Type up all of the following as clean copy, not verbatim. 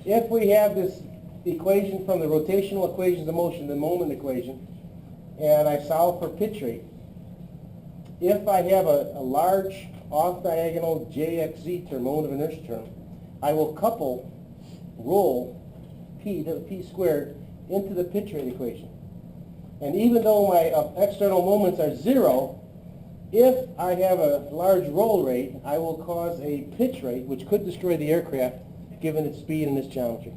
if we have this equation from the rotational equations of motion, the moment equation, and I solve for pitch rate, if I have a large off-diagonal JXZ term, moment of inertia term, I will couple roll P squared into the pitch rate equation. And even though my external moments are 0, if I have a large roll rate, I will cause a pitch rate, which could destroy the aircraft given its speed in this geometry.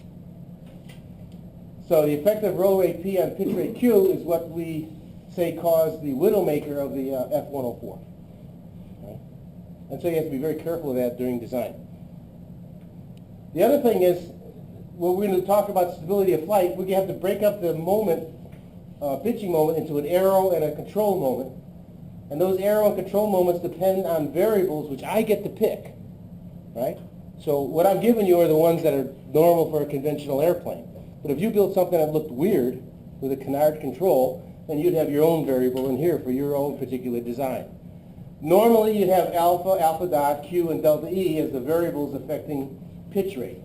So the effective roll rate P on pitch rate Q is what we say caused the widowmaker of the F-104. Right? And so you have to be very careful of that during design. The other thing is, when we're going to talk about stability of flight, we have to break up the moment, pitching moment, into an aero and a control moment. And those aero and control moments depend on variables which I get to pick, right? So what I'm giving you are the ones that are normal for a conventional airplane. But if you built something that looked weird with a canard control, then you'd have your own variable in here for your own particular design. Normally you'd have alpha, alpha dot, Q, and delta E as the variables affecting pitch rate.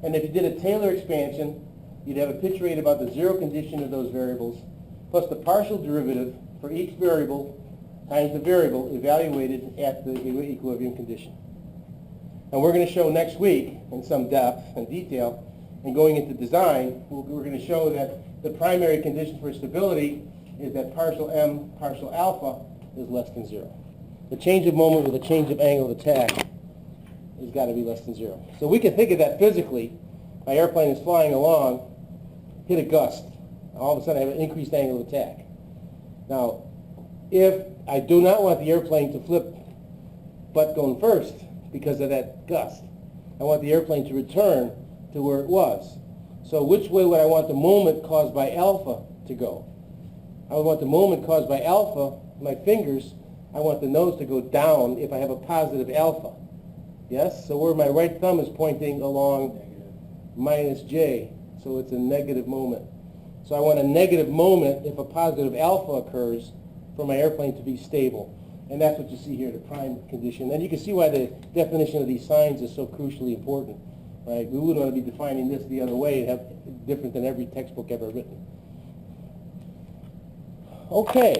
And if you did a Taylor expansion, you'd have a pitch rate about the zero condition of those variables, plus the partial derivative for each variable times the variable evaluated at the equilibrium condition. And we're going to show next week in some depth and detail, and going into design, we're going to show that the primary condition for stability is that partial m, partial alpha is less than 0. The change of moment with a change of angle of attack has got to be less than 0. So we can think of that physically. My airplane is flying along, hit a gust. All of a sudden I have an increased angle of attack. Now, if I do not want the airplane to flip butt going first because of that gust, I want the airplane to return to where it was. So which way would I want the moment caused by alpha to go? I would want the moment caused by alpha, my fingers, I want the nose to go down if I have a positive alpha. Yes? So where my right thumb is pointing along minus J, so it's a negative moment. So I want a negative moment if a positive alpha occurs for my airplane to be stable. And that's what you see here, the prime condition. And you can see why the definition of these signs is so crucially important. Right? We wouldn't want to be defining this the other way and have different than every textbook ever written. Okay.